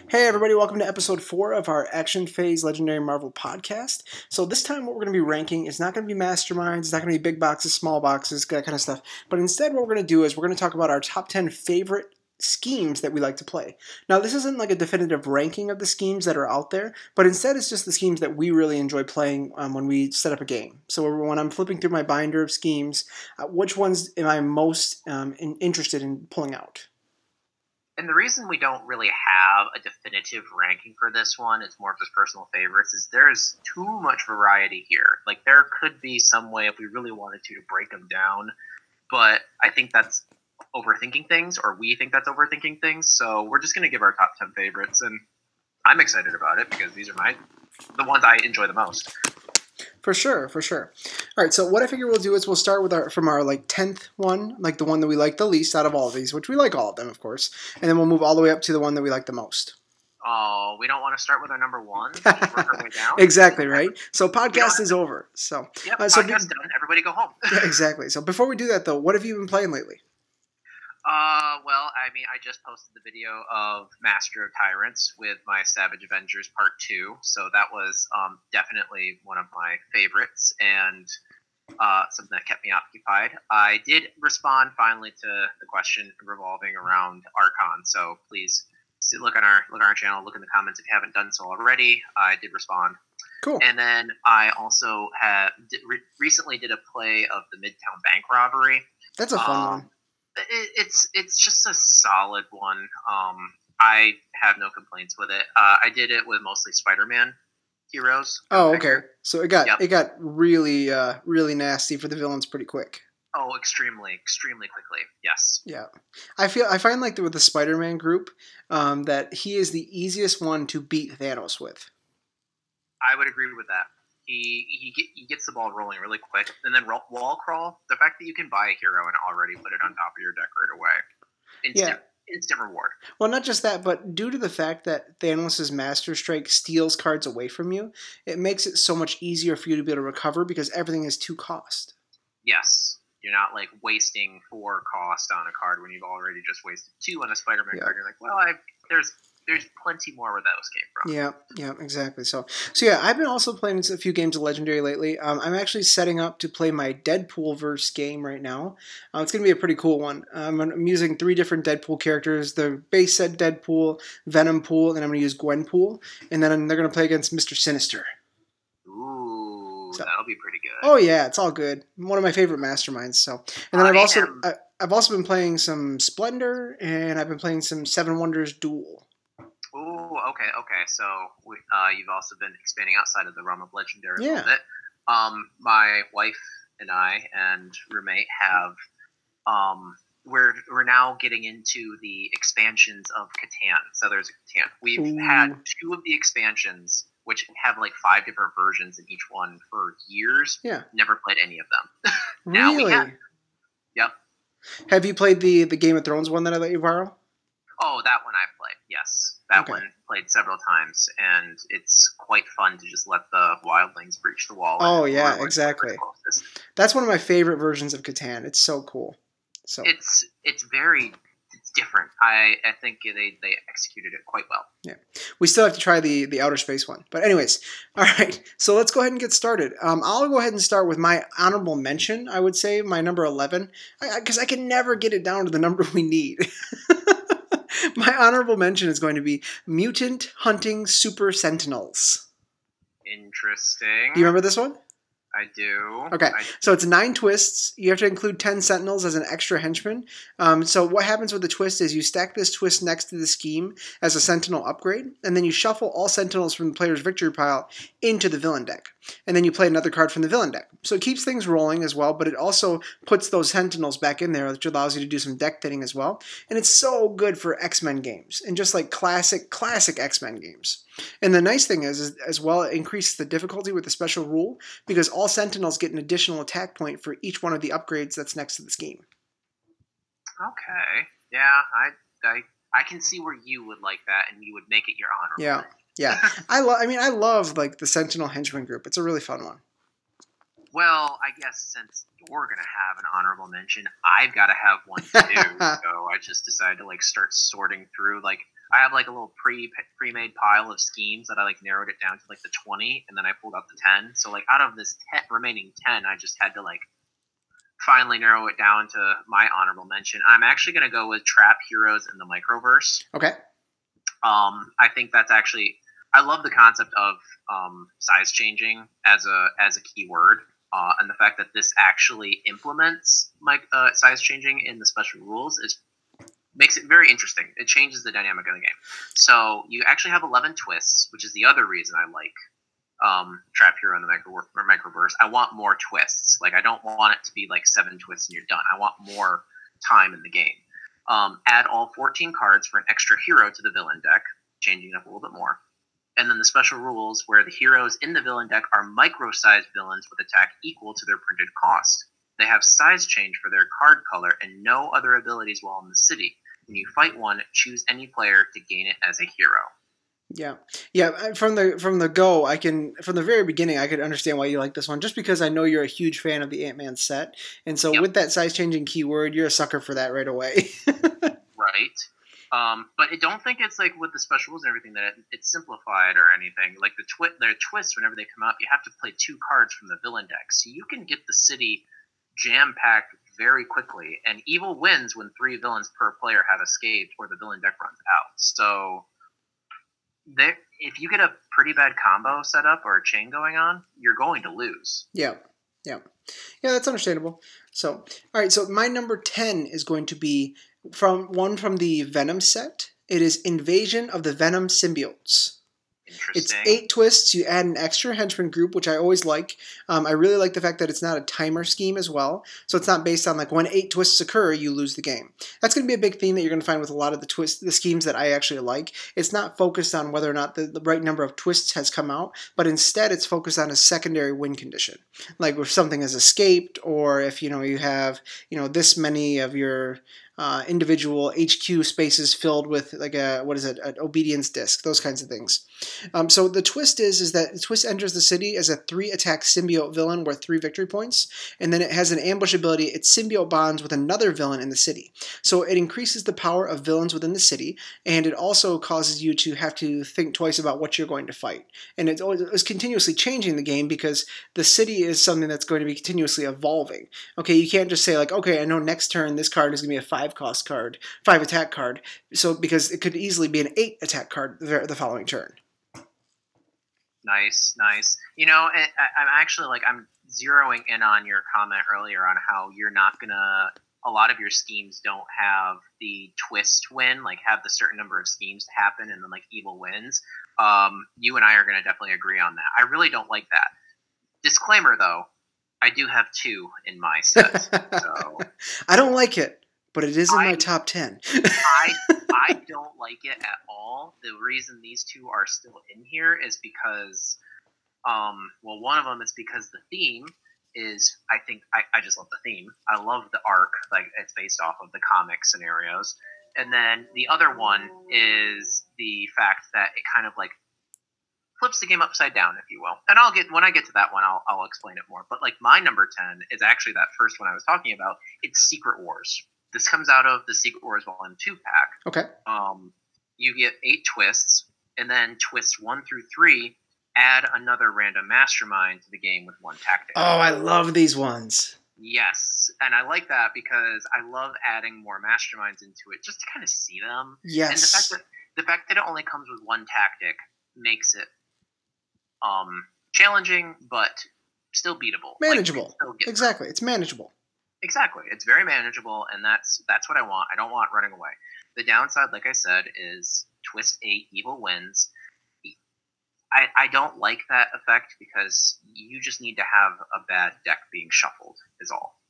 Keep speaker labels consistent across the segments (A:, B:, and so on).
A: Hey everybody, welcome to episode 4 of our Action Phase Legendary Marvel podcast. So this time what we're going to be ranking is not going to be masterminds, it's not going to be big boxes, small boxes, that kind of stuff. But instead what we're going to do is we're going to talk about our top 10 favorite schemes that we like to play. Now this isn't like a definitive ranking of the schemes that are out there, but instead it's just the schemes that we really enjoy playing when we set up a game. So when I'm flipping through my binder of schemes, which ones am I most interested in pulling out?
B: And the reason we don't really have a definitive ranking for this one, it's more of just personal favorites, is there's too much variety here. Like, there could be some way, if we really wanted to break them down, but I think that's overthinking things, or we think that's overthinking things, so we're just going to give our top 10 favorites, and I'm excited about it, because these are the ones I enjoy the most.
A: For sure, for sure. All right, so what I figure we'll do is we'll start with from our like 10th one, like the one that we like the least out of all of these, which we like all of them, of course, and then we'll move all the way up to the one that we like the most.
B: Oh, we don't want to start with our number one? Just work our way down?
A: Exactly, right? So podcast is over. So,
B: yep, podcast done. Everybody go home.
A: Yeah, exactly. So before we do that, though, what have you been playing lately?
B: Well, I mean, I just posted the video of Master of Tyrants with my Savage Avengers Part 2, so that was definitely one of my favorites, and something that kept me occupied. I did respond finally to the question revolving around Archon, so please look on our channel, look in the comments if you haven't done so already. I did respond.
A: Cool.
B: And then I also recently did a play of the Midtown Bank robbery.
A: That's a fun one.
B: It's just a solid one. I have no complaints with it. I did it with mostly Spider-Man heroes.
A: Oh, okay. So it got really really nasty for the villains pretty quick.
B: Oh, extremely quickly. Yes.
A: Yeah, I find like with the Spider-Man group that he is the easiest one to beat Thanos with.
B: I would agree with that. He gets the ball rolling really quick, and then wall crawl. The fact that you can buy a hero and already put it on top of your deck right away, instant reward.
A: Well, not just that, but due to the fact that Thanos' Master Strike steals cards away from you, it makes it so much easier for you to be able to recover because everything is 2 cost.
B: Yes, you're not like wasting 4 cost on a card when you've already just wasted 2 on a Spider-Man card. You're like, well, there's plenty more where those came
A: from. Yeah, exactly. So yeah, I've been also playing a few games of Legendary lately. I'm actually setting up to play my Deadpool verse game right now. It's going to be a pretty cool one. I'm using 3 different Deadpool characters. The base set Deadpool, Venom Pool, and I'm going to use Gwenpool. And then they're going to play against Mr. Sinister.
B: Ooh, so that'll be pretty good.
A: Oh yeah, it's all good. One of my favorite masterminds. So, and then I've also been playing some Splendor, and I've been playing some Seven Wonders Duel.
B: Ooh, okay. So you've also been expanding outside of the realm of Legendary a little bit. My wife and I and roommate have we're now getting into the expansions of Catan. So there's a Catan. We've had 2 of the expansions, which have like 5 different versions in each one for years.
A: Yeah.
B: Never played any of them.
A: Now really?
B: We have. Yep.
A: Have you played the Game of Thrones one that I let you borrow?
B: Oh, that one I played, yes. That one played several times, and it's quite fun to just let the wildlings breach the wall.
A: Oh, yeah, exactly. That's one of my favorite versions of Catan. It's so cool. So
B: it's different. I think they executed it quite well.
A: Yeah. We still have to try the outer space one. But anyways, all right. So let's go ahead and get started. I'll go ahead and start with my honorable mention, I would say, my number 11, because I can never get it down to the number we need. My honorable mention is going to be Mutant Hunting Super Sentinels.
B: Interesting.
A: Do you remember this one?
B: I do.
A: Okay, so it's 9 twists. You have to include 10 sentinels as an extra henchman. So what happens with the twist is you stack this twist next to the scheme as a sentinel upgrade, and then you shuffle all sentinels from the player's victory pile into the villain deck. And then you play another card from the villain deck. So it keeps things rolling as well, but it also puts those sentinels back in there, which allows you to do some deck thinning as well. And it's so good for X-Men games, and just like classic X-Men games. And the nice thing is as well, it increases the difficulty with the special rule, because all sentinels get an additional attack point for each one of the upgrades that's next to the scheme.
B: Okay. Yeah, I can see where you would like that, and you would make it your honorable.
A: Yeah. I love like the Sentinel Henchman group. It's a really fun one.
B: Well, I guess since you're going to have an honorable mention, I've got to have one too. So I just decided to like start sorting through. Like, I have like a little pre-made pile of schemes that I like narrowed it down to like the 20, and then I pulled out the 10. So like out of this remaining 10, I just had to like finally narrow it down to my honorable mention. I'm actually going to go with Trap Heroes in the Microverse.
A: Okay.
B: I think that's actually, I love the concept of size changing as a keyword, and the fact that this actually implements size changing in the special rules makes it very interesting. It changes the dynamic of the game. So you actually have 11 twists, which is the other reason I like Trap Hero in the Microverse. I want more twists. Like, I don't want it to be like 7 twists and you're done. I want more time in the game. Add all 14 cards for an extra hero to the villain deck, changing it up a little bit more. And then the special rules where the heroes in the villain deck are micro-sized villains with attack equal to their printed cost. They have size change for their card color and no other abilities while in the city. When you fight one, choose any player to gain it as a hero.
A: Yeah. From the very beginning, I could understand why you like this one, just because I know you're a huge fan of the Ant-Man set, and so with that size-changing keyword, you're a sucker for that right away.
B: Right. But I don't think it's like with the special rules and everything that it's simplified or anything. Like their twists, whenever they come out, you have to play 2 cards from the villain deck, so you can get the city jam-packed very quickly, and evil wins when 3 villains per player have escaped or the villain deck runs out. So if you get a pretty bad combo set up or a chain going on, you're going to lose.
A: Yeah, that's understandable. So, all right, so my number 10 is going to be from the Venom set. It is Invasion of the Venom Symbiotes. It's 8 twists. You add an extra henchman group, which I always like. I really like the fact that it's not a timer scheme as well. So it's not based on like when 8 twists occur, you lose the game. That's going to be a big theme that you're going to find with a lot of the schemes that I actually like. It's not focused on whether or not the right number of twists has come out, but instead it's focused on a secondary win condition. Like if something has escaped, or if you have this many of your individual HQ spaces filled with like an obedience disc, those kinds of things. So the twist is that the twist enters the city as a 3-attack symbiote villain worth 3 victory points, and then it has an ambush ability. It symbiote bonds with another villain in the city. So it increases the power of villains within the city, and it also causes you to have to think twice about what you're going to fight. And it's continuously changing the game because the city is something that's going to be continuously evolving. Okay, you can't just say like, okay, I know next turn this card is going to be a 5-cost card, 5-attack card, so because it could easily be an 8-attack card the following turn.
B: Nice. I'm actually I'm zeroing in on your comment earlier on how you're not gonna. A lot of your schemes don't have the twist win, like have the certain number of schemes to happen, and then like evil wins. You and I are gonna definitely agree on that. I really don't like that. Disclaimer though, I do have 2 in my set. So
A: I don't like it, but it is in my top 10.
B: I don't like it at all. The reason these 2 are still in here is because, one of them is because the theme is, I just love the theme. I love the arc, like it's based off of the comic scenarios. And then the other one is the fact that it kind of like flips the game upside down, if you will. And when I get to that one, I'll explain it more. But like my number 10 is actually that first one I was talking about. It's Secret Wars. This comes out of the Secret Wars Volume 2-pack.
A: Okay.
B: You get 8 twists, and then twists 1 through 3 add another random mastermind to the game with 1 tactic.
A: Oh, I love these ones.
B: Yes, and I like that because I love adding more masterminds into it just to kind of see them.
A: Yes.
B: And the fact that it only comes with 1 tactic makes it challenging, but still beatable.
A: Manageable. Exactly, it's manageable.
B: Exactly. It's very manageable, and that's what I want. I don't want running away. The downside, like I said, is twist 8, evil wins. I don't like that effect because you just need to have a bad deck being shuffled is all.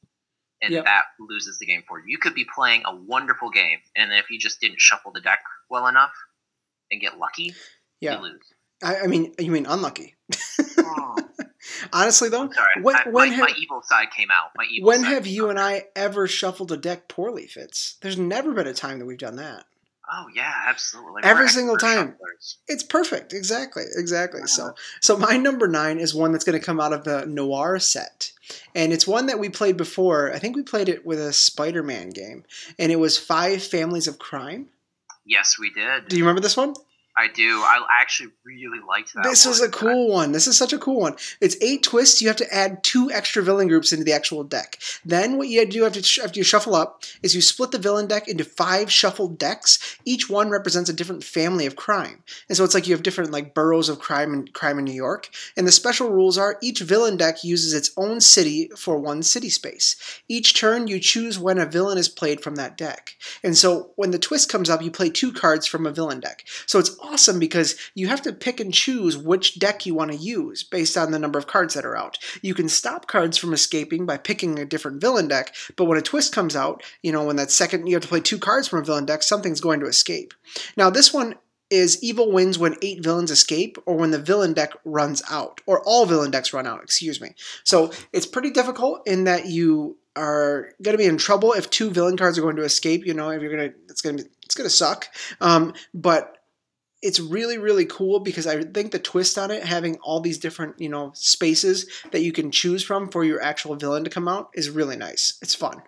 B: And that loses the game for you. You could be playing a wonderful game, and if you just didn't shuffle the deck well enough and get lucky, you lose.
A: I mean, you mean unlucky. Oh. Honestly, though,
B: my evil side came out.
A: When have you and I ever shuffled a deck poorly, Fitz? There's never been a time that we've done that.
B: Oh yeah, absolutely.
A: Every single time. It's perfect. Exactly. So my number 9 is one that's going to come out of the Noir set. And it's one that we played before. I think we played it with a Spider-Man game. And it was 5 Families of Crime.
B: Yes, we did.
A: Do you remember this one?
B: I do. I actually really liked that
A: This
B: one.
A: is a cool one. This is such a cool one. It's 8 twists. You have to add 2 extra villain groups into the actual deck. Then what you do after you shuffle up is you split the villain deck into 5 shuffled decks. Each one represents a different family of crime. And so it's like you have different like boroughs of crime in New York. And the special rules are each villain deck uses its own city for 1 city space. Each turn you choose when a villain is played from that deck. And so when the twist comes up, you play 2 cards from a villain deck. So it's awesome because you have to pick and choose which deck you want to use based on the number of cards that are out. You can stop cards from escaping by picking a different villain deck, but when a twist comes out, when that second you have to play 2 cards from a villain deck, something's going to escape. Now this one is evil wins when 8 villains escape or when the villain deck runs out, or all villain decks run out, excuse me. So it's pretty difficult in that you are going to be in trouble if 2 villain cards are going to escape. If you're it's going to suck. But it's really, really cool because I think the twist on it, having all these different, spaces that you can choose from for your actual villain to come out is really nice. It's fun.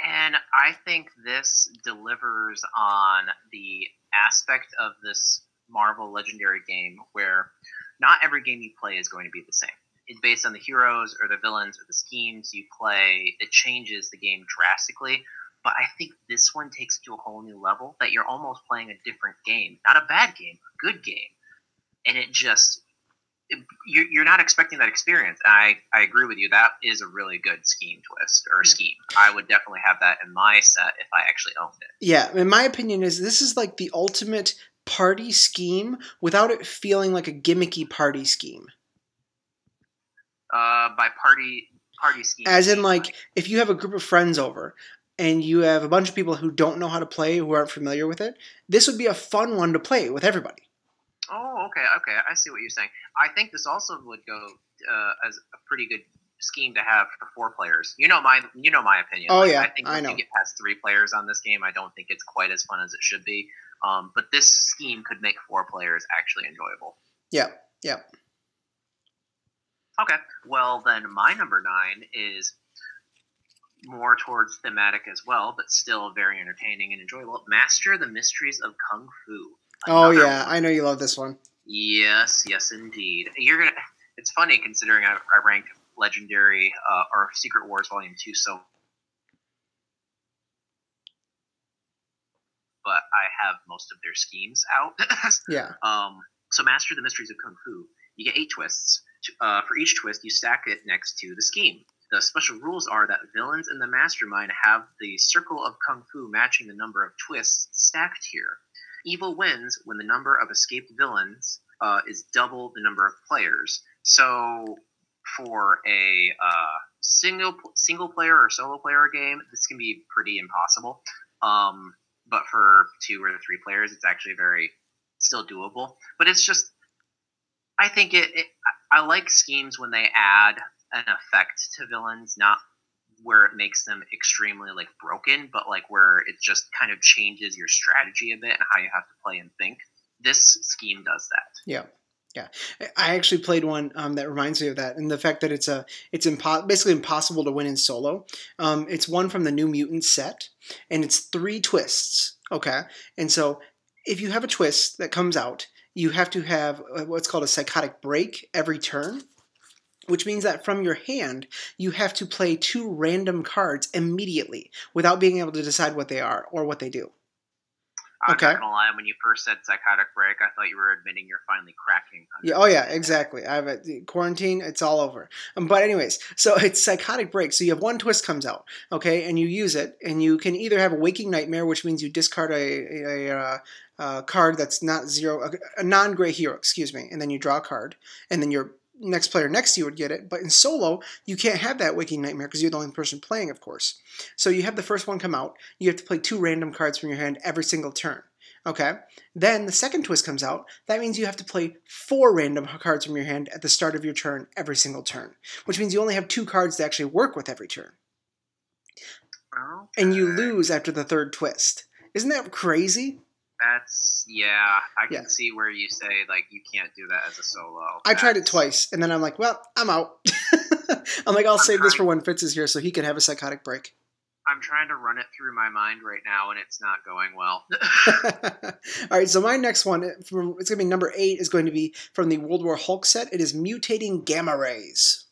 B: And I think this delivers on the aspect of this Marvel Legendary game where not every game you play is going to be the same. It's based on the heroes or the villains or the schemes you play. It changes the game drastically. But I think this one takes it to a whole new level that you're almost playing a different game. Not a bad game, a good game. And you're not expecting that experience. And I agree with you. That is a really good scheme twist or scheme. I would definitely have that in my set if I actually owned it.
A: Yeah, in my opinion, this is like the ultimate party scheme without it feeling like a gimmicky party scheme.
B: By party scheme.
A: As in, like, if you have a group of friends over and you have a bunch of people who don't know how to play, who aren't familiar with it, this would be a fun one to play with everybody.
B: Oh, okay, I see what you're saying. I think this also would go as a pretty good scheme to have for 4 players. You know my opinion.
A: Oh yeah,
B: I think once you get past 3 players on this game, I don't think it's quite as fun as it should be. But this scheme could make 4 players actually enjoyable.
A: Yeah.
B: Okay, well then my number 9 is more towards thematic as well, but still very entertaining and enjoyable. Master the Mysteries of Kungfu.
A: Oh yeah, I know you love this one.
B: Yes, indeed. It's funny considering I ranked Legendary or Secret Wars Volume 2 so, but I have most of their schemes out.
A: Yeah.
B: So Master the Mysteries of Kungfu. You get 8 twists. For each twist, you stack it next to the scheme. The special rules are that villains in the mastermind have the circle of Kung Fu matching the number of twists stacked here. Evil wins when the number of escaped villains is double the number of players. So for a single player or solo player game, this can be pretty impossible. But for 2 or 3 players, it's actually still doable. But it's just, I think I like schemes when they add an effect to villains, not where it makes them extremely broken, but where it just kind of changes your strategy a bit and how you have to play and think. This scheme does that.
A: Yeah. I actually played one that reminds me of that, and the fact that it's basically impossible to win in solo. It's one from the New Mutants set, and it's 3 twists. Okay, and so if you have a twist that comes out, you have to have what's called a psychotic break every turn, which means that from your hand, you have to play 2 random cards immediately without being able to decide what they are or what they do.
B: I'm not going to lie, when you first said psychotic break, I thought you were admitting you're finally cracking.
A: Yeah, oh yeah, exactly. I have a quarantine, it's all over. But anyways, so it's psychotic break. So you have 1 twist comes out, okay, and you use it, and you can either have a waking nightmare, which means you discard a card that's not 0, a non-gray hero, excuse me, and then you draw a card, and then your next player next to you would get it. But in solo, you can't have that waking nightmare because you're the only person playing, of course. So you have the first one come out. You have to play 2 random cards from your hand every single turn. Okay? Then the second twist comes out. That means you have to play 4 random cards from your hand at the start of your turn every single turn, which means you only have 2 cards to actually work with every turn.
B: Okay.
A: And you lose after the 3rd twist. Isn't that crazy?
B: I can see where you say you can't do that as a solo.
A: I tried it twice, and then I'm like, well, I'm out. I'm like, I'll save this for when Fitz is here so he can have a psychotic break.
B: I'm trying to run it through my mind right now, and it's not going well.
A: All right, so my next one, it's going to be number 8, is going to be from the World War Hulk set. It is Mutating Gamma Rays.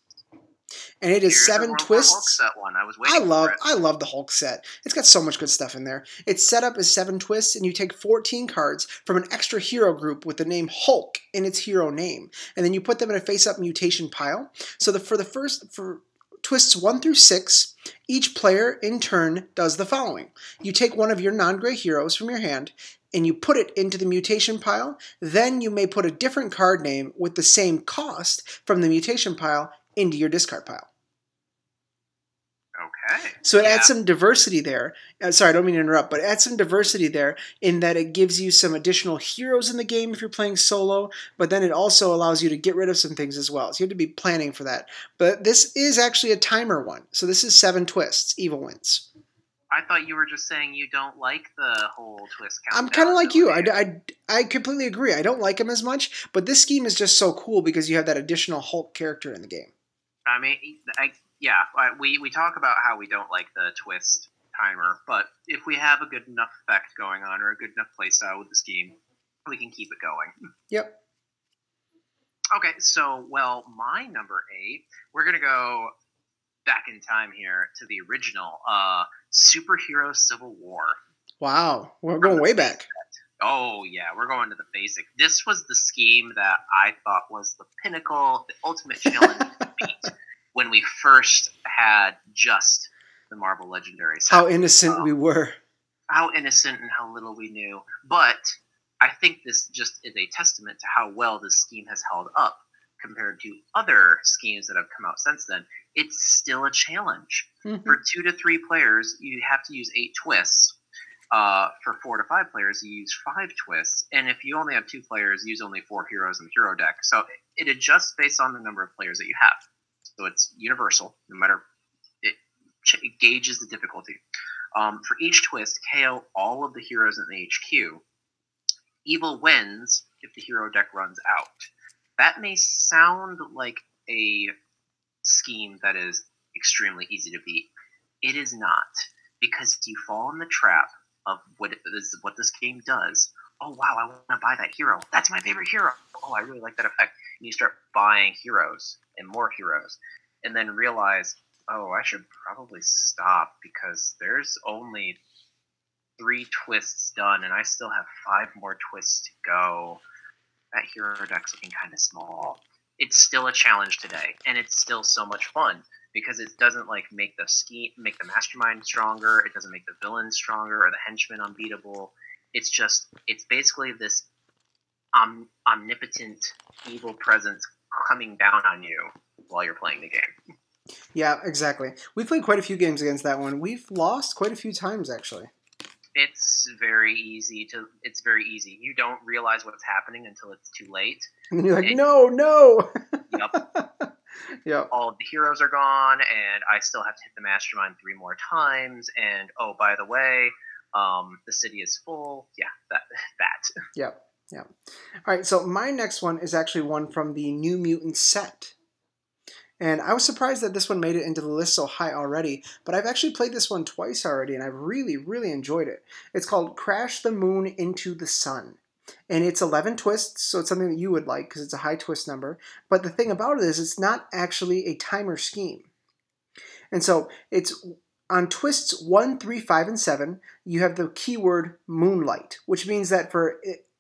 A: And it is
B: Here's
A: 7
B: the World War
A: twists.
B: Hulk set one. I was waiting for it.
A: I love the Hulk set. It's got so much good stuff in there. Its setup is 7 twists, and you take 14 cards from an extra hero group with the name Hulk in its hero name, and then you put them in a face-up mutation pile. So for twists 1 through 6, each player in turn does the following: you take one of your non-gray heroes from your hand, and you put it into the mutation pile. Then you may put a different card name with the same cost from the mutation pile into your discard pile.
B: Okay.
A: So it adds some diversity there. Sorry, I don't mean to interrupt, but it adds some diversity there in that it gives you some additional heroes in the game if you're playing solo, but then it also allows you to get rid of some things as well. So you have to be planning for that. But this is actually a timer one. So this is 7 twists. Evil wins.
B: I thought you were just saying you don't like the whole twist countdown.
A: I'm kind of like you. I completely agree. I don't like them as much, but this scheme is just so cool because you have that additional Hulk character in the game.
B: I mean, we talk about how we don't like the twist timer, but if we have a good enough effect going on or a good enough playstyle with the scheme, we can keep it going.
A: Yep.
B: Okay, so, well, my number 8, we're going to go back in time here to the original Superhero Civil War.
A: Wow, we're going way back.
B: Oh, yeah, we're going to the basic. This was the scheme that I thought was the pinnacle, the ultimate challenge to beat when we first had just the Marvel Legendary set.
A: How innocent we were.
B: How innocent and how little we knew. But I think this just is a testament to how well this scheme has held up compared to other schemes that have come out since then. It's still a challenge. Mm-hmm. For 2 to 3 players, you have to use 8 twists. For 4 to 5 players, you use 5 twists, and if you only have 2 players, use only 4 heroes in the hero deck. So it adjusts based on the number of players that you have. So it's universal, no matter it gauges the difficulty. For each twist, KO all of the heroes in the HQ. Evil wins if the hero deck runs out. That may sound like a scheme that is extremely easy to beat. It is not, because you fall in the trap of what this game does. Oh, wow, I want to buy that hero. That's my favorite hero. Oh, I really like that effect. And you start buying heroes and more heroes, and then realize, oh, I should probably stop because there's only 3 twists done, and I still have 5 more twists to go. That hero deck's looking kind of small. It's still a challenge today, and it's still so much fun. Because it doesn't make the mastermind stronger. It doesn't make the villain stronger or the henchman unbeatable. It's basically this omnipotent evil presence coming down on you while you're playing the game.
A: Yeah, exactly. We've played quite a few games against that one. We've lost quite a few times, actually.
B: It's very easy. You don't realize what's happening until it's too late.
A: And you're like, no!
B: Yep.
A: Yep.
B: All of the heroes are gone, and I still have to hit the mastermind 3 more times. And oh, by the way, the city is full. Yeah, that.
A: Yep. All right. So my next one is actually one from the New Mutants set, and I was surprised that this one made it into the list so high already. But I've actually played this one twice already, and I've really, really enjoyed it. It's called Crash the Moon into the Sun. And it's 11 twists, so it's something that you would like because it's a high twist number. But the thing about it is it's not actually a timer scheme. And so it's on twists 1, 3, 5, and 7, you have the keyword Moonlight, which means that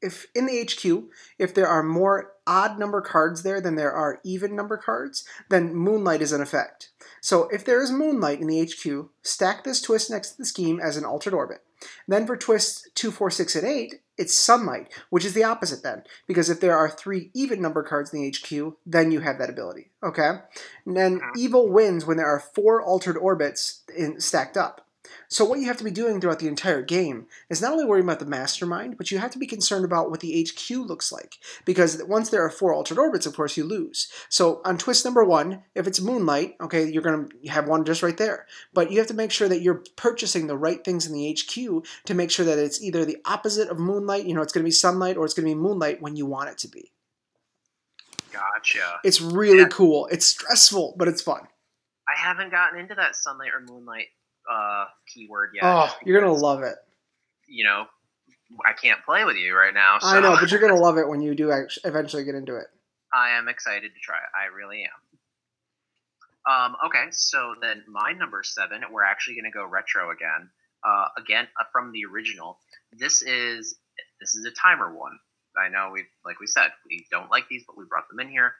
A: if in the HQ, if there are more odd number cards there than there are even number cards, then Moonlight is in effect. So if there is Moonlight in the HQ, stack this twist next to the scheme as an altered orbit. Then for twists 2, 4, 6, and 8, it's Sunlight, which is the opposite then. Because if there are 3 even number cards in the HQ, then you have that ability. Okay? And then Evil wins when there are 4 altered orbits stacked up. So what you have to be doing throughout the entire game is not only worrying about the mastermind, but you have to be concerned about what the HQ looks like. Because once there are 4 altered orbits, of course, you lose. So on twist number 1, if it's Moonlight, okay, you're going to have one just right there. But you have to make sure that you're purchasing the right things in the HQ to make sure that it's either the opposite of Moonlight, it's going to be Sunlight, or it's going to be Moonlight when you want it to be.
B: Gotcha.
A: It's really cool. It's stressful, but it's fun.
B: I haven't gotten into that Sunlight or Moonlight keyword yet.
A: Oh, you're going to love it.
B: You know, I can't play with you right now. So.
A: I know, but you're going to love it when you do eventually get into it.
B: I am excited to try it. I really am. Okay, so then my number 7, we're actually going to go retro again. From the original. This is a timer one. I know like we said, we don't like these, but we brought them in here.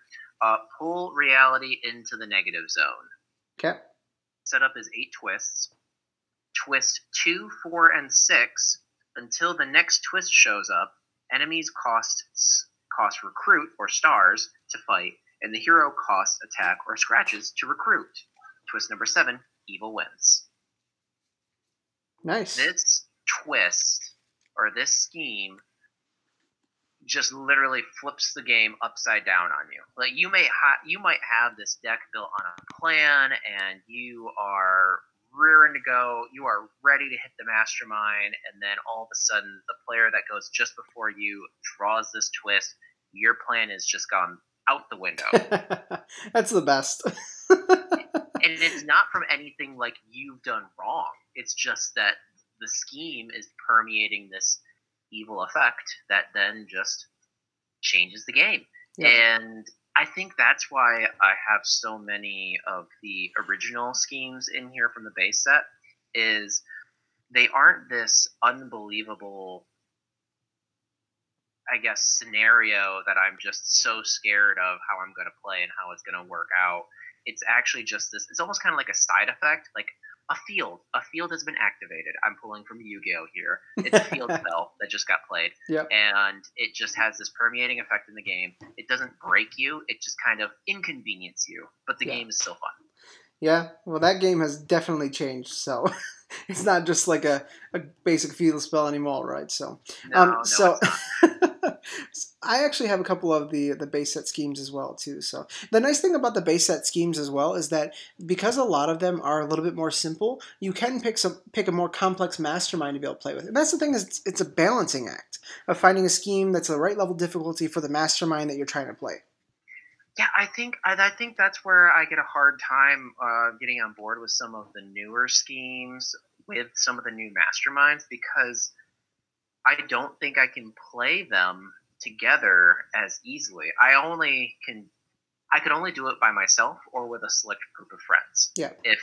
B: Pull reality into the negative zone.
A: Okay.
B: Setup is 8 twists. Twist 2, 4, and 6 until the next twist shows up. Enemies cost recruit or stars to fight, and the hero costs attack or scratches to recruit. Twist number 7, evil wins.
A: Nice.
B: This twist, or this scheme, just literally flips the game upside down on you. Like, you might have this deck built on a plan, and you are rearing to go, you are ready to hit the mastermind, and then all of a sudden, the player that goes just before you draws this twist, your plan is just gone out the window.
A: That's the best.
B: And it's not from anything like you've done wrong. It's just that the scheme is permeating this evil effect that then just changes the game. Yeah. And I think that's why I have so many of the original schemes in here from the base set, is they aren't this unbelievable, I guess, scenario that I'm just so scared of how I'm going to play and how it's going to work out. It's actually just this, it's almost kind of like a side effect, like a field. A field has been activated. I'm pulling from Yu-Gi-Oh! Here. It's a field spell that just got played.
A: Yep.
B: And it just has this permeating effect in the game. It doesn't break you. It just kind of inconveniences you. But the game is still fun.
A: Yeah, well, that game has definitely changed, so it's not just like a basic field spell anymore, right? So,
B: no,
A: I actually have a couple of the base set schemes as well, too. So the nice thing about the base set schemes as well is that because a lot of them are a little bit more simple, you can pick a more complex mastermind to be able to play with. And that's the thing, is it's a balancing act of finding a scheme that's the right level of difficulty for the mastermind that you're trying to play.
B: Yeah, I think that's where I get a hard time getting on board with some of the newer schemes, with some of the new masterminds, because I don't think I can play them together as easily. I could only do it by myself or with a select group of friends.
A: Yeah.
B: If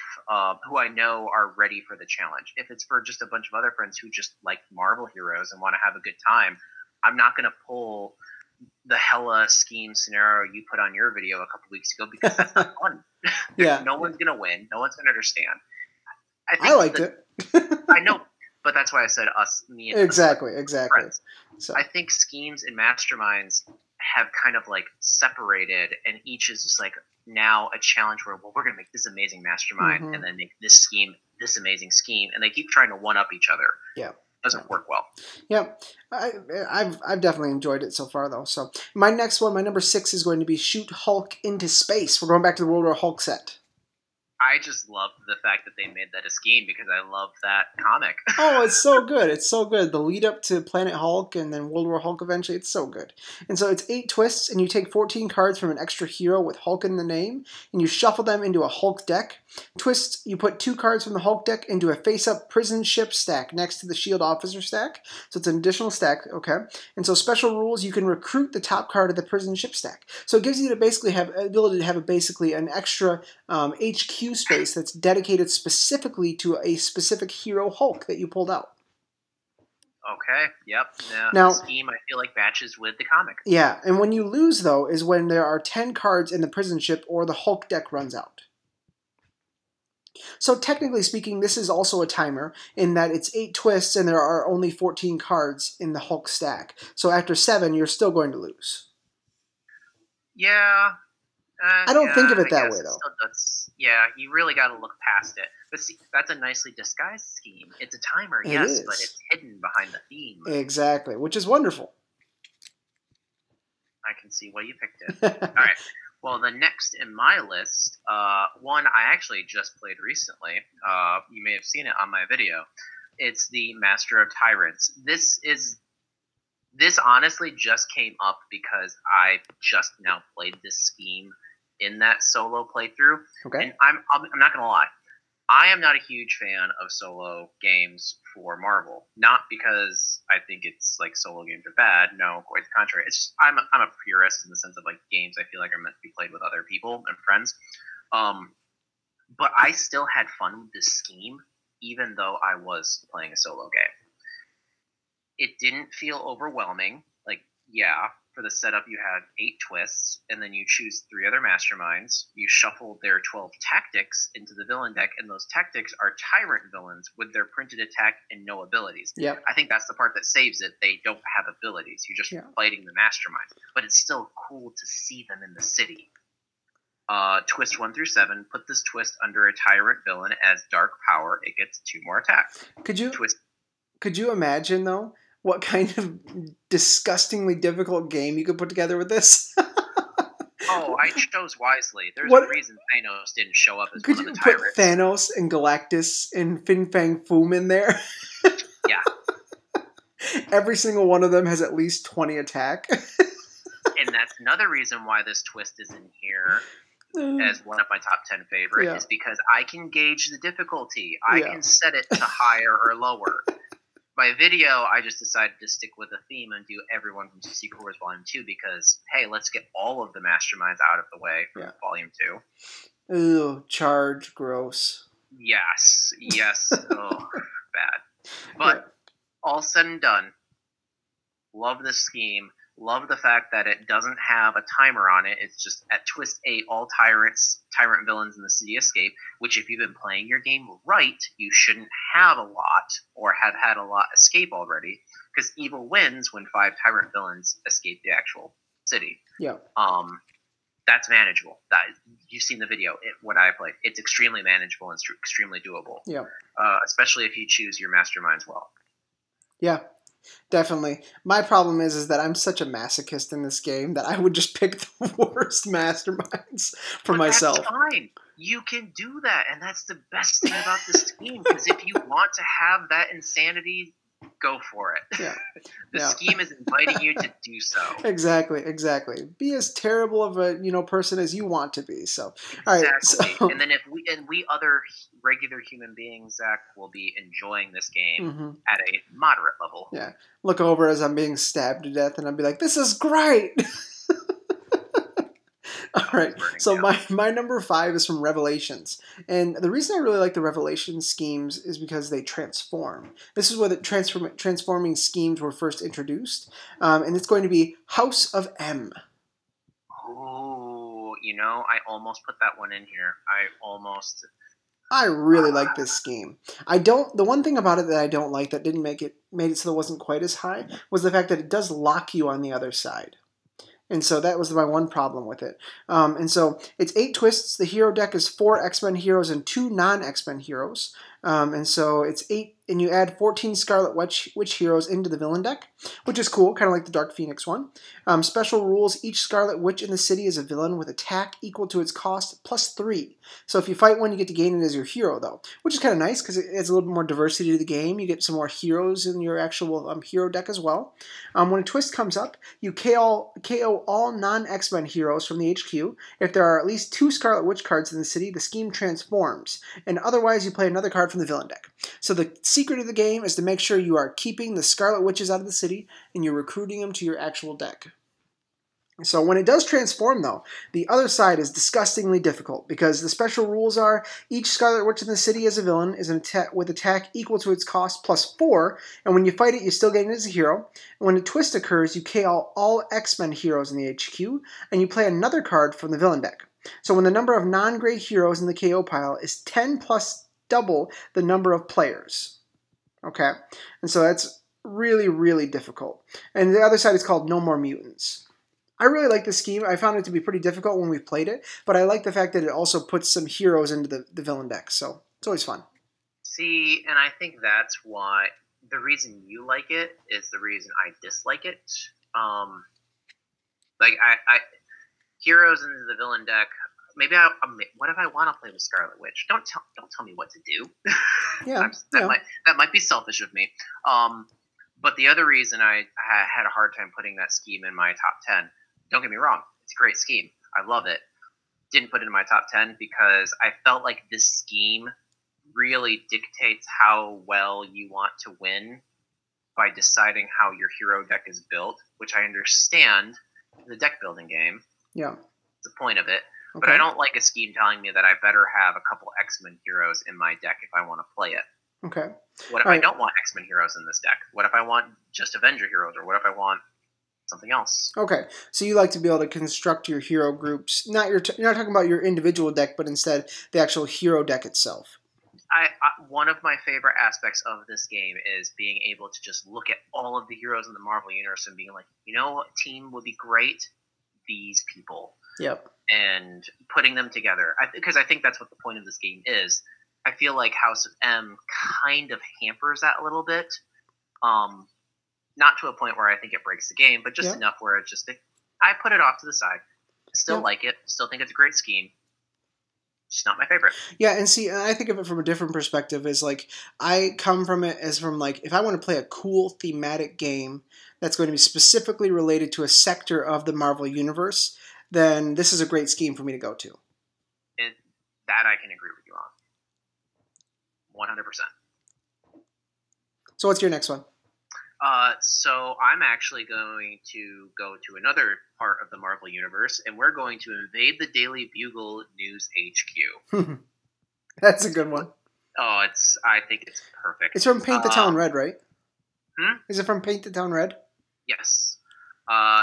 B: who I know are ready for the challenge. If it's for just a bunch of other friends who just like Marvel heroes and want to have a good time, I'm not going to pull the hella scheme scenario you put on your video a couple weeks ago, because that's not fun.
A: Yeah.
B: No one's gonna win. No one's gonna understand.
A: I liked it.
B: I know, but that's why I said us, me, and
A: exactly.
B: Friends.
A: So
B: I think schemes and masterminds have kind of like separated, and each is just like now a challenge where, well, we're gonna make this amazing mastermind, and then make this scheme this amazing scheme, and they keep trying to one up each other.
A: Yeah.
B: Doesn't work well.
A: Yeah, I've definitely enjoyed it so far, though. So my next one, my number 6, is going to be Shoot Hulk into Space. We're going back to the World War Hulk set.
B: I just love the fact that they made that a scheme, because I love that comic.
A: Oh, it's so good. It's so good. The lead up to Planet Hulk and then World War Hulk eventually, it's so good. And so it's 8 twists, and you take 14 cards from an extra hero with Hulk in the name, and you shuffle them into a Hulk deck. Twist, you put 2 cards from the Hulk deck into a face-up prison ship stack next to the shield officer stack. So it's an additional stack, okay? And so special rules, you can recruit the top card of the prison ship stack. So it gives you to basically have ability to have basically an extra HQ space that's dedicated specifically to a specific hero Hulk that you pulled out.
B: Okay, yep.
A: Now,
B: the scheme, I feel like, matches with the comic.
A: Yeah, and when you lose, though, is when there are 10 cards in the prison ship or the Hulk deck runs out. So technically speaking, this is also a timer in that it's 8 twists and there are only 14 cards in the Hulk stack. So after 7, you're still going to lose.
B: Yeah.
A: I don't think of it that way, though.
B: Yeah, you really got to look past it. But see, that's a nicely disguised scheme. It's a timer, yes, but it's hidden behind the theme.
A: Exactly, which is wonderful.
B: I can see why you picked it. All right. Well, the next in my list, one I actually just played recently. You may have seen it on my video. It's the Master of Tyrants. This honestly just came up because I just now played this scheme in that solo playthrough.
A: Okay.
B: And I'm not gonna lie, I am not a huge fan of solo games for Marvel. Not because I think it's like solo games are bad. No, quite the contrary. It's just, I'm a purist in the sense of like games I feel like are meant to be played with other people and friends. But I still had fun with this scheme, even though I was playing a solo game. It didn't feel overwhelming. Like, yeah, for the setup, you have 8 twists, and then you choose 3 other masterminds. You shuffle their 12 tactics into the villain deck, and those tactics are tyrant villains with their printed attack and no abilities.
A: Yep.
B: I think that's the part that saves it. They don't have abilities. You're just fighting the masterminds. But it's still cool to see them in the city. Twist 1 through 7. Put this twist under a tyrant villain as dark power. It gets 2 more attacks.
A: Could you imagine, though, what kind of disgustingly difficult game you could put together with this?
B: Oh, I chose wisely. There's a reason Thanos didn't show up as one of the tyrants.
A: Could you put Thanos and Galactus and Fin Fang Foom in there?
B: Yeah.
A: Every single one of them has at least 20 attack.
B: And that's another reason why this twist is in here as one of my top 10 favorites, is because I can gauge the difficulty. I can set it to higher or lower. By video, I just decided to stick with a theme and do everyone from Secret Wars Volume 2 because, hey, let's get all of the masterminds out of the way for Volume 2.
A: Ooh, charge, gross.
B: Yes. Oh, bad. But all said and done, love this scheme. Love the fact that it doesn't have a timer on it. It's just at twist 8, all tyrant villains in the city escape, which if you've been playing your game right, you shouldn't have a lot or have had a lot escape already, because evil wins when 5 tyrant villains escape the actual city.
A: Yeah.
B: That's manageable. You've seen the video. What I played. It's extremely manageable and extremely doable.
A: Yeah.
B: Especially if you choose your masterminds well.
A: Yeah. Definitely. My problem is that I'm such a masochist in this game that I would just pick the worst masterminds for myself.
B: That's fine. You can do that, and that's the best thing about this game. Because if you want to have that insanity, go for it.
A: Yeah.
B: The scheme is inviting you to do so.
A: Exactly. Be as terrible of a person as you want to be. So
B: exactly.
A: All right, so.
B: And then we other regular human beings, Zach, will be enjoying this game at a moderate level.
A: Yeah. Look over as I'm being stabbed to death, and I'll be like, "This is great." All right, so my number 5 is from Revelations, and the reason I really like the Revelation schemes is because they transform. This is where the transforming schemes were first introduced, and it's going to be House of M.
B: Oh, I almost put that one in here.
A: I really like this scheme. The one thing about it that I don't like that didn't made it so it wasn't quite as high was the fact that it does lock you on the other side. And so that was my one problem with it. And so it's 8 twists. The hero deck is 4 X-Men heroes and 2 non-X-Men heroes. And so it's 8, and you add 14 Scarlet Witch heroes into the villain deck, which is cool, kind of like the Dark Phoenix one. Special rules, each Scarlet Witch in the city is a villain with attack equal to its cost plus 3. So if you fight one, you get to gain it as your hero, though, which is kind of nice because it adds a little bit more diversity to the game. You get some more heroes in your actual hero deck as well. When a twist comes up, you KO all non-X-Men heroes from the HQ. If there are at least 2 Scarlet Witch cards in the city, the scheme transforms, and otherwise you play another card from the villain deck. So the secret of the game is to make sure you are keeping the Scarlet Witches out of the city and you're recruiting them to your actual deck. So when it does transform, though, the other side is disgustingly difficult because the special rules are each Scarlet Witch in the city as a villain is with attack equal to its cost plus 4, and when you fight it, you still get it as a hero. And when a twist occurs, you KO all X-Men heroes in the HQ, and you play another card from the villain deck. So when the number of non-gray heroes in the KO pile is 10 plus double the number of players. Okay? And so that's really, really difficult. And the other side is called No More Mutants. I really like this scheme. I found it to be pretty difficult when we played it, but I like the fact that it also puts some heroes into the villain deck, so it's always fun.
B: See, and I think that's why the reason you like it is the reason I dislike it. I heroes into the villain deck. Maybe what if I want to play with Scarlet Witch? Don't tell me what to do.
A: Yeah,
B: that might be selfish of me. But the other reason I had a hard time putting that scheme in my top 10. Don't get me wrong, it's a great scheme. I love it. Didn't put it in my top 10 because I felt like this scheme really dictates how well you want to win by deciding how your hero deck is built, which I understand is a deck building game.
A: Yeah.
B: It's the point of it.
A: Okay.
B: But I don't like a scheme telling me that I better have a couple X-Men heroes in my deck if I want to play it.
A: Okay.
B: What if I don't want X-Men heroes in this deck? What if I want just Avenger heroes? Or what if I want something else?
A: Okay. So you like to be able to construct your hero groups. You're not talking about your individual deck, but instead the actual hero deck itself.
B: One of my favorite aspects of this game is being able to just look at all of the heroes in the Marvel Universe and being like, you know what team would be great? These people.
A: Yep.
B: And putting them together. Because I think that's what the point of this game is. I feel like House of M kind of hampers that a little bit. Not to a point where I think it breaks the game, but just enough where it's just, I put it off to the side. Still like it. Still think it's a great scheme. Just not my favorite.
A: Yeah, and see, I think of it from a different perspective. Is like I come from it as from like if I want to play a cool thematic game that's going to be specifically related to a sector of the Marvel Universe, then this is a great scheme for me to go to.
B: That I can agree with you on. 100%.
A: So what's your next one?
B: So I'm actually going to go to another part of the Marvel Universe, and we're going to invade the Daily Bugle News HQ.
A: That's a good one.
B: Oh, I think it's perfect.
A: It's from Paint the Town Red, right?
B: Hmm?
A: Is it from Paint the Town Red?
B: Yes.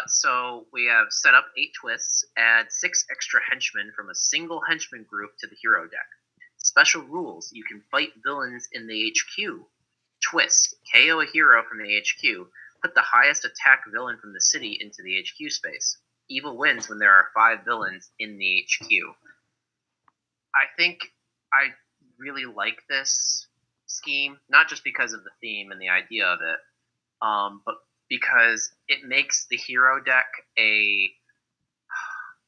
B: So we have set up 8 twists, add 6 extra henchmen from a single henchman group to the hero deck. Special rules: you can fight villains in the HQ. Twist: KO a hero from the HQ. Put the highest attack villain from the city into the HQ space. Evil wins when there are 5 villains in the HQ. I think I really like this scheme, not just because of the theme and the idea of it, but because it makes the hero deck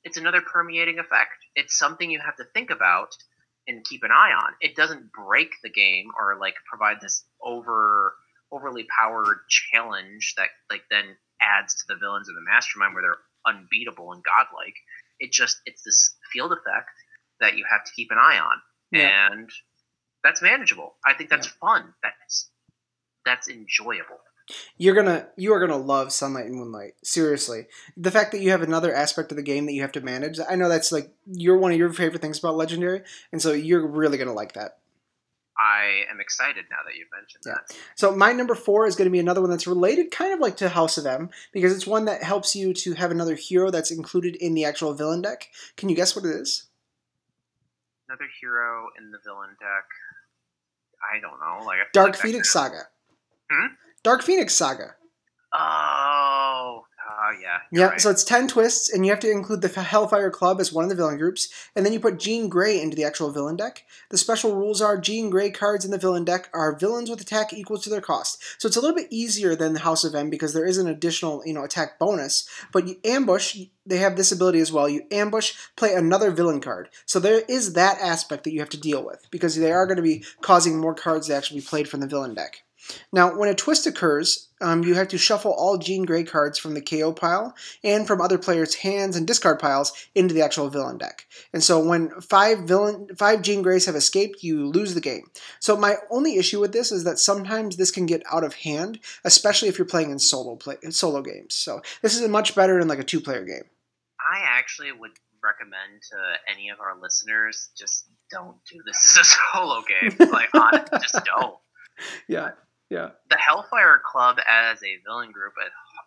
B: it's another permeating effect. It's something you have to think about and keep an eye on. It doesn't break the game or like provide this overly powered challenge that like then adds to the villains of the mastermind where they're unbeatable and godlike. It's this field effect that you have to keep an eye on. Yeah. And that's manageable. I think that's fun. That's enjoyable.
A: You are gonna love Sunlight and Moonlight. Seriously, the fact that you have another aspect of the game that you have to manage. I know that's like one of your favorite things about Legendary, and so you're really gonna like that.
B: I am excited now that you've mentioned that.
A: So my number 4 is going to be another one that's related, kind of like to House of M, because it's one that helps you to have another hero that's included in the actual villain deck. Can you guess what it is?
B: Another hero in the villain deck. I don't know.
A: Dark Phoenix Saga.
B: Hmm?
A: Dark Phoenix Saga.
B: Oh, yeah.
A: Yeah,
B: right.
A: So it's 10 twists, and you have to include the Hellfire Club as one of the villain groups, and then you put Jean Grey into the actual villain deck. The special rules are Jean Grey cards in the villain deck are villains with attack equal to their cost. So it's a little bit easier than the House of M because there is an additional, attack bonus, but you ambush, they have this ability as well. You ambush, play another villain card. So there is that aspect that you have to deal with because they are going to be causing more cards to actually be played from the villain deck. Now, when a twist occurs, you have to shuffle all Jean Grey cards from the KO pile and from other players' hands and discard piles into the actual villain deck. And so when 5 Jean Greys have escaped, you lose the game. So my only issue with this is that sometimes this can get out of hand, especially if you're playing in solo games. So this is much better in like a 2-player game.
B: I actually would recommend to any of our listeners, just don't do this as a solo game. Like, honestly, just don't.
A: Yeah. Yeah.
B: The Hellfire Club as a villain group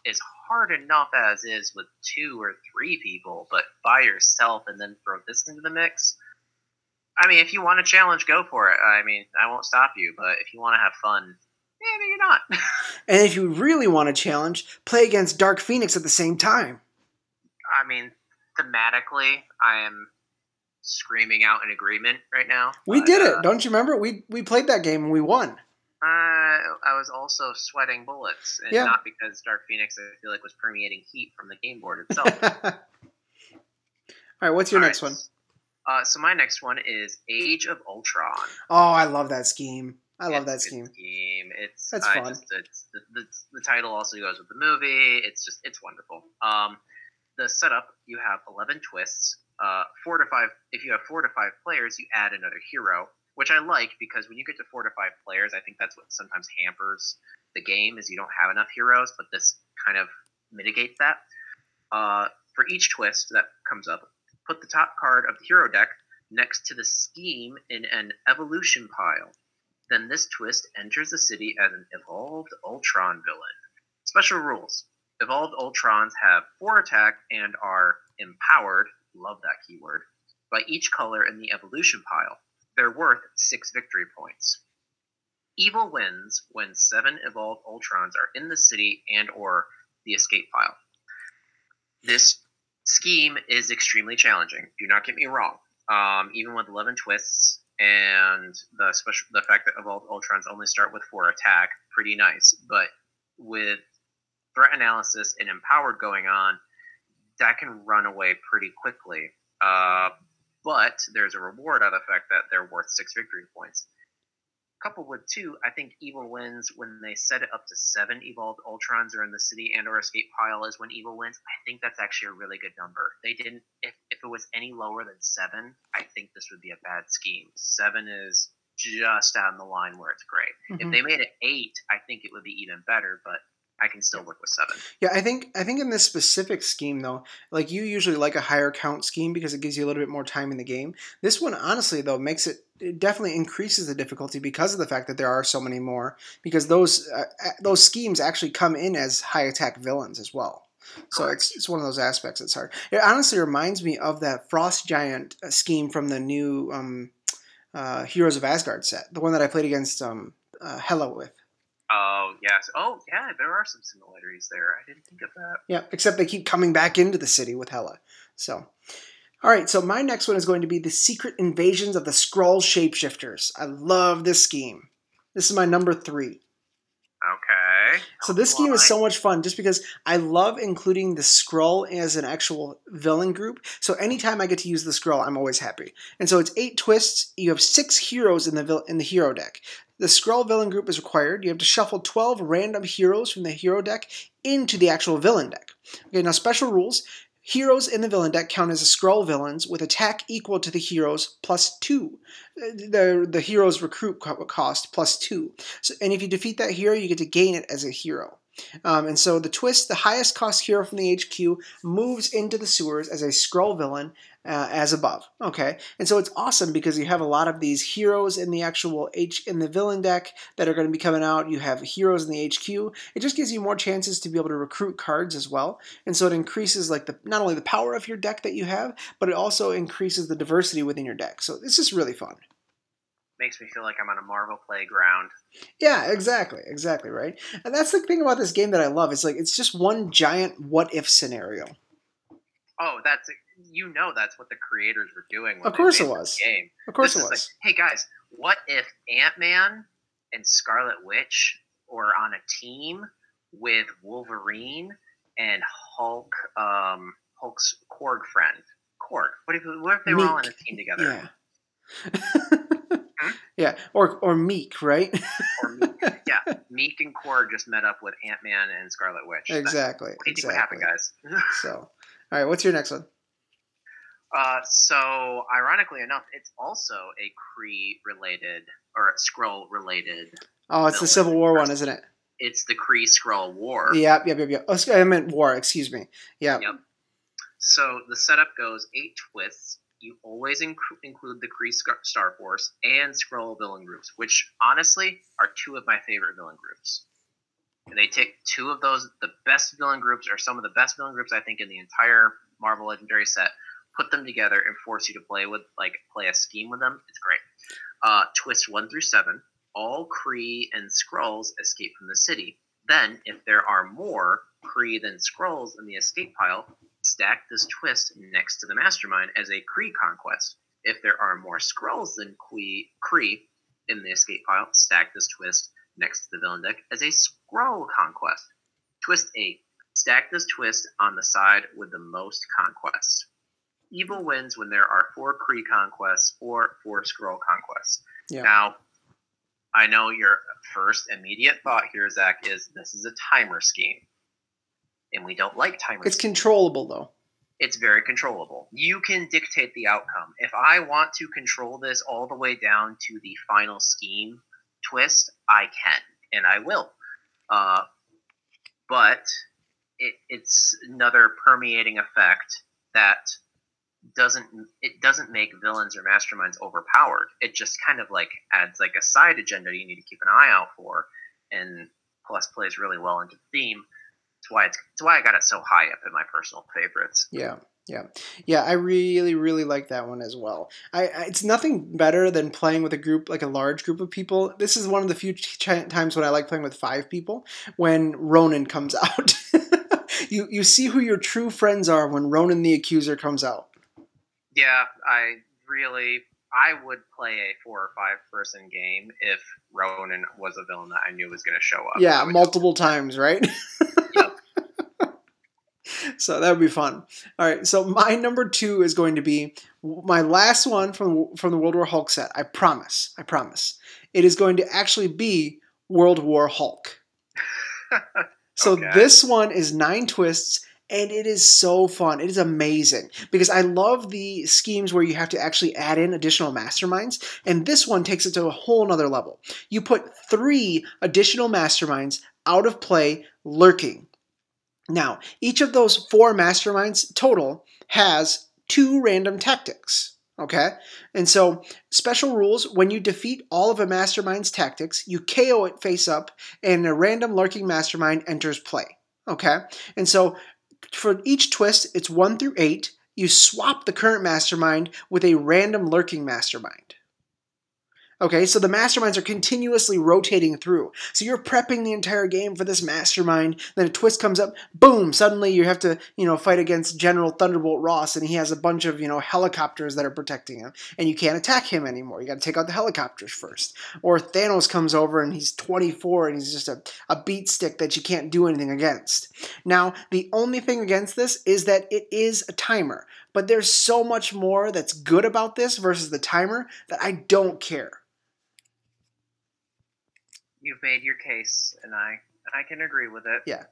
B: is hard enough as is with 2 or 3 people, but by yourself and then throw this into the mix. I mean, if you want a challenge, go for it. I mean, I won't stop you, but if you want to have fun, maybe you're not.
A: And if you really want a challenge, play against Dark Phoenix at the same time.
B: I mean, thematically, I am screaming out in agreement right now.
A: We did it. Don't you remember? We played that game and we won.
B: I was also sweating bullets, and not because Dark Phoenix, I feel like, was permeating heat from the game board itself.
A: All right, what's your next one?
B: So my next one is Age of Ultron.
A: Oh, I love that scheme. That's
B: fun. The title also goes with the movie. It's wonderful. The setup, you have 11 twists. 4 to 5. If you have 4 to 5 players, you add another hero. which I like because when you get to 4 to 5 players, I think that's what sometimes hampers the game is you don't have enough heroes, but this kind of mitigates that. For each twist that comes up, put the top card of the hero deck next to the scheme in an evolution pile. Then this twist enters the city as an evolved Ultron villain. Special rules. Evolved Ultrons have 4 attack and are empowered, love that keyword, by each color in the evolution pile. They're worth 6 victory points. Evil wins when 7 evolved Ultrons are in the city and or the escape pile. This scheme is extremely challenging. Do not get me wrong. Even with 11 twists and the fact that evolved Ultrons only start with 4 attack, pretty nice. But with threat analysis and empowered going on, that can run away pretty quickly. But there's a reward out of the fact that they're worth 6 victory points. Coupled with 2, I think Evil wins when they set it up to 7 evolved Ultrons are in the city and or escape pile is when Evil wins. I think that's actually a really good number. They didn't if it was any lower than 7, I think this would be a bad scheme. 7 is just on the line where it's great. If they made it 8, I think it would be even better, but I can still work with 7.
A: Yeah, I think in this specific scheme though, like you usually like a higher count scheme because it gives you a little bit more time in the game. This one, honestly though, it definitely increases the difficulty because of the fact that there are so many more. Because those schemes actually come in as high attack villains as well. So it's one of those aspects that's hard. It honestly reminds me of that Frost Giant scheme from the new Heroes of Asgard set, the one that I played against Hela with.
B: Oh, yes. Oh, yeah, there are some similarities there. I didn't think of that.
A: Yeah, except they keep coming back into the city with Hela. So, all right, so my next one is going to be the Secret Invasions of the Skrull Shapeshifters. I love this scheme. This is my number 3.
B: Okay.
A: So this scheme is so much fun just because I love including the Skrull as an actual villain group. So anytime I get to use the Skrull, I'm always happy. And so it's 8 twists. You have 6 heroes in the hero deck. The Skrull villain group is required. You have to shuffle 12 random heroes from the hero deck into the actual villain deck. Okay, now special rules. Heroes in the villain deck count as Skrull villains with attack equal to the heroes plus 2. The hero's recruit cost plus 2. So, and if you defeat that hero, you get to gain it as a hero. And so the twist, the highest cost hero from the HQ moves into the sewers as a Skrull villain as above. Okay, and so it's awesome because you have a lot of these heroes in the actual in the villain deck that are going to be coming out. You have heroes in the HQ. It just gives you more chances to be able to recruit cards as well. And so it increases like not only the power of your deck that you have, but it also increases the diversity within your deck. So it's just really fun.
B: Makes me feel like I'm on a Marvel playground.
A: Yeah, exactly, right? And that's the thing about this game that I love. It's like it's just one giant what-if scenario.
B: Oh, that's what the creators were doing when
A: of course
B: they
A: it
B: made
A: was.
B: this game.
A: Of course
B: this
A: it was.
B: Like, hey guys, what if Ant-Man and Scarlet Witch were on a team with Wolverine and Hulk, Hulk's Korg friend? Korg. What if they were all on a team together?
A: Yeah. Yeah, or Meek, right?
B: Or Meek. Yeah, Meek and Korg just met up with Ant-Man and Scarlet Witch.
A: Exactly.
B: What do you think would happen, guys?
A: So, all right, what's your next one?
B: So, ironically enough, it's also a Kree-related or a Skrull-related.
A: Oh, it's the Civil War one, isn't it?
B: It's the Kree-Skrull War.
A: Yep. Oh, I meant War. Excuse me. Yep.
B: So the setup goes 8 twists. You always include the Kree Star Force and Skrull villain groups, which honestly are 2 of my favorite villain groups. And they take 2 of those, the best villain groups, or some of the best villain groups I think in the entire Marvel Legendary set, put them together and force you to play a scheme with them. It's great. Twist 1 through 7. All Kree and Skrulls escape from the city. Then, if there are more Kree than Skrulls in the escape pile, stack this twist next to the Mastermind as a Kree conquest. If there are more Skrulls than Kree in the escape pile, stack this twist next to the villain deck as a Skrull conquest. Twist 8. Stack this twist on the side with the most conquests. Evil wins when there are 4 Kree conquests or 4 Skrull conquests.
A: Yeah.
B: Now, I know your first immediate thought here, Zach, is this is a timer scheme. And we don't like timers.
A: It's controllable, though.
B: It's very controllable. You can dictate the outcome. If I want to control this all the way down to the final scheme twist, I can, and I will. But it's another permeating effect that doesn't make villains or masterminds overpowered. It just kind of like adds like a side agenda you need to keep an eye out for, and plus plays really well into the theme. It's why I got it so high up in my personal favorites.
A: Yeah. I really like that one as well. It's nothing better than playing with a group, like a large group of people. This is one of the few times when I like playing with 5 people, when Ronan comes out. You see who your true friends are when Ronan the Accuser comes out.
B: Yeah, I would play a 4 or 5 person game if Ronan was a villain that I knew was going to show up.
A: Yeah, multiple times, right?
B: Yep.
A: So that would be fun. All right, so my number 2 is going to be my last one from the World War Hulk set. I promise. It is going to actually be World War Hulk. So
B: Okay.
A: This one is 9 twists, and it is so fun. It is amazing because I love the schemes where you have to actually add in additional masterminds, and this one takes it to a whole nother level. You put 3 additional masterminds out of play, lurking. Now, each of those 4 masterminds total has 2 random tactics. Okay? And so, special rules, when you defeat all of a mastermind's tactics, you KO it face up, and a random lurking mastermind enters play. Okay? And so, for each twist, it's 1 through 8. You swap the current mastermind with a random lurking mastermind. Okay, so the masterminds are continuously rotating through. So you're prepping the entire game for this mastermind, then a twist comes up, boom, suddenly you have to, fight against General Thunderbolt Ross, and he has a bunch of, helicopters that are protecting him, and you can't attack him anymore. You got to take out the helicopters first. Or Thanos comes over and he's 24 and he's just a beat stick that you can't do anything against. Now, the only thing against this is that it is a timer, but there's so much more that's good about this versus the timer that I don't care.
B: You've made your case, and I can agree with it.
A: Yeah.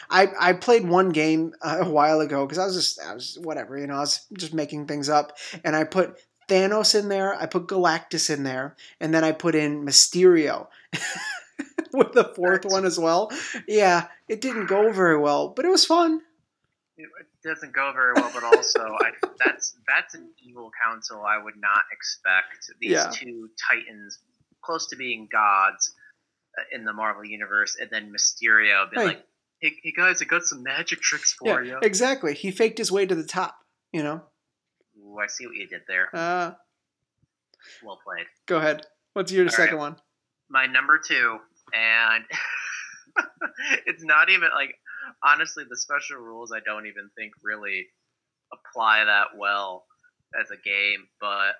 A: I played one game a while ago because I was whatever, I was just making things up, and I put Thanos in there, I put Galactus in there, and then I put in Mysterio with the 4th one as well. Yeah, it didn't go very well, but it was fun.
B: It doesn't go very well, but also that's an evil council I would not expect. These 2 titans close to being gods in the Marvel Universe, and then Mysterio be like, hey guys, I got some magic tricks for you.
A: Exactly. He faked his way to the top,
B: Ooh, I see what you did there. Well played.
A: Go ahead. What's your second one?
B: My number 2, and it's not even like, honestly, the special rules I don't even think really apply that well as a game, but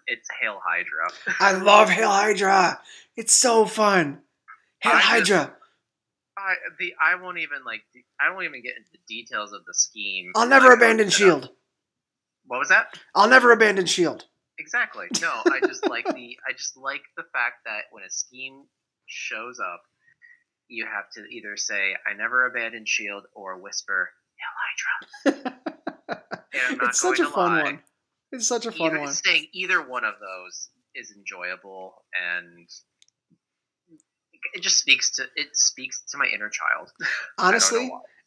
B: it's Hail Hydra.
A: I love Hail Hydra. It's so fun. Hail Hydra.
B: I won't even get into the details of the scheme.
A: I'll never abandon S.H.I.E.L.D.
B: What was that?
A: I'll never abandon S.H.I.E.L.D.
B: Exactly. No, I just like the fact that when a scheme shows up, you have to either say "I never abandoned S.H.I.E.L.D." or whisper "Hail Hydra." And I'm not
A: it's such a fun
B: lie.
A: one. It's such a fun one.
B: Saying either one of those is enjoyable, and it just speaks to my inner child.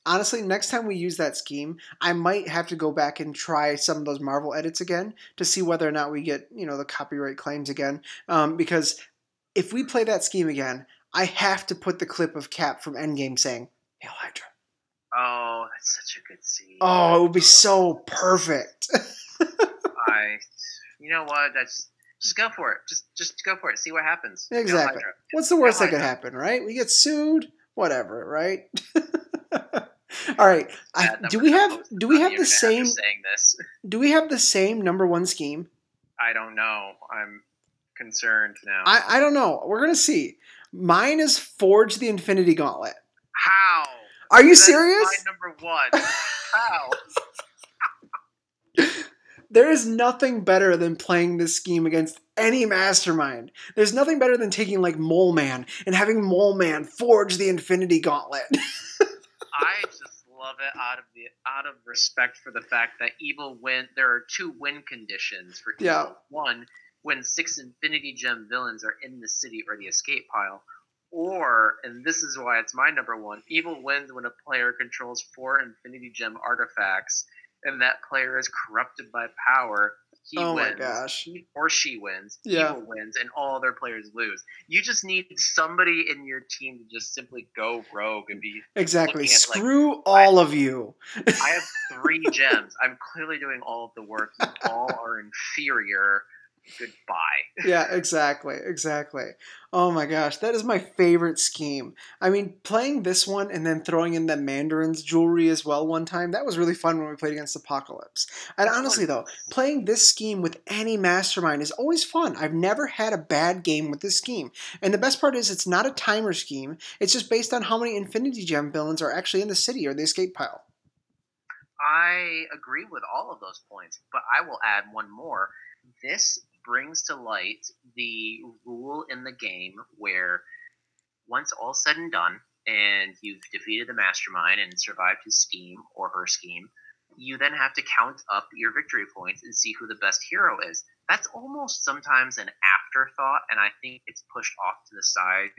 A: Honestly, next time we use that scheme, I might have to go back and try some of those Marvel edits again to see whether or not we get, the copyright claims again. Because if we play that scheme again, I have to put the clip of Cap from Endgame saying, "Hail Hydra."
B: Oh, that's such a good scene.
A: Oh, it would be so perfect.
B: You know what? Just go for it. Just go for it. See what happens.
A: Exactly. What's the worst that could happen, right? We get sued. Whatever, right? All right. Do we have the same? Do we have the same number 1 scheme?
B: I don't know. I'm concerned now.
A: I don't know. We're gonna see. Mine is Forge the Infinity Gauntlet.
B: How?
A: Are you serious?
B: My number 1. How?
A: There is nothing better than playing this scheme against any mastermind. There's nothing better than taking like Mole Man and having Mole Man forge the Infinity Gauntlet.
B: I just love love it out of respect for the fact that evil win. There are 2 win conditions for evil.
A: Yeah.
B: One, when 6 Infinity Gem villains are in the city or the escape pile. Or, and this is why it's my number 1, evil wins when a player controls 4 Infinity Gem artifacts and that player is corrupted by power. He
A: Oh
B: wins,
A: my gosh.
B: he or she wins,
A: Yeah.
B: evil wins, and all other players lose. You just need somebody in your team to just simply go rogue and be
A: Exactly.
B: looking at,
A: Screw all of you.
B: I have 3 gems. I'm clearly doing all of the work. You all are inferior. Goodbye.
A: Yeah, exactly. Oh my gosh, that is my favorite scheme. I mean, playing this one and then throwing in the Mandarin's jewelry as well one time, that was really fun when we played against Apocalypse. And honestly though, playing this scheme with any mastermind is always fun. I've never had a bad game with this scheme. And the best part is it's not a timer scheme. It's just based on how many Infinity Gem villains are actually in the city or the escape pile.
B: I agree with all of those points, but I will add one more. This brings to light the rule in the game where once all said and done and you've defeated the mastermind and survived his scheme or her scheme, you then have to count up your victory points and see who the best hero is. That's almost sometimes an afterthought, and I think it's pushed off to the side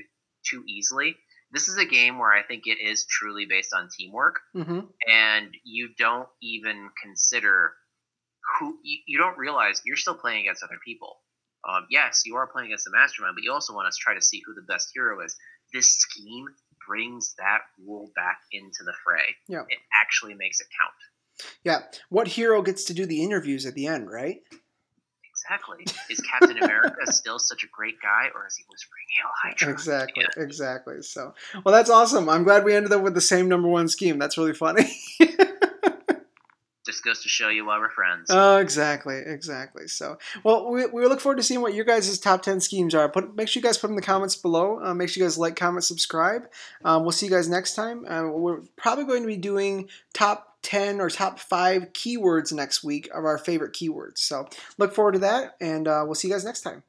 B: too easily. This is a game where I think it is truly based on teamwork, and you don't even consider who you don't realize you're still playing against other people. Yes, you are playing against the mastermind, but you also want to try to see who the best hero is. This scheme brings that rule back into the fray.
A: Yeah.
B: It actually makes it count.
A: Yeah. What hero gets to do the interviews at the end, right?
B: Exactly. Is Captain America still such a great guy, or is he whispering Hail Hydra?
A: Exactly. So, well, that's awesome. I'm glad we ended up with the same number 1 scheme. That's really funny.
B: Just goes to show you why we're friends.
A: Oh, exactly. So, well, we look forward to seeing what your guys' top 10 schemes are. Make sure you guys put them in the comments below. Make sure you guys like, comment, subscribe. We'll see you guys next time. We're probably going to be doing top 10 or top 5 keywords next week of our favorite keywords. So look forward to that, and we'll see you guys next time.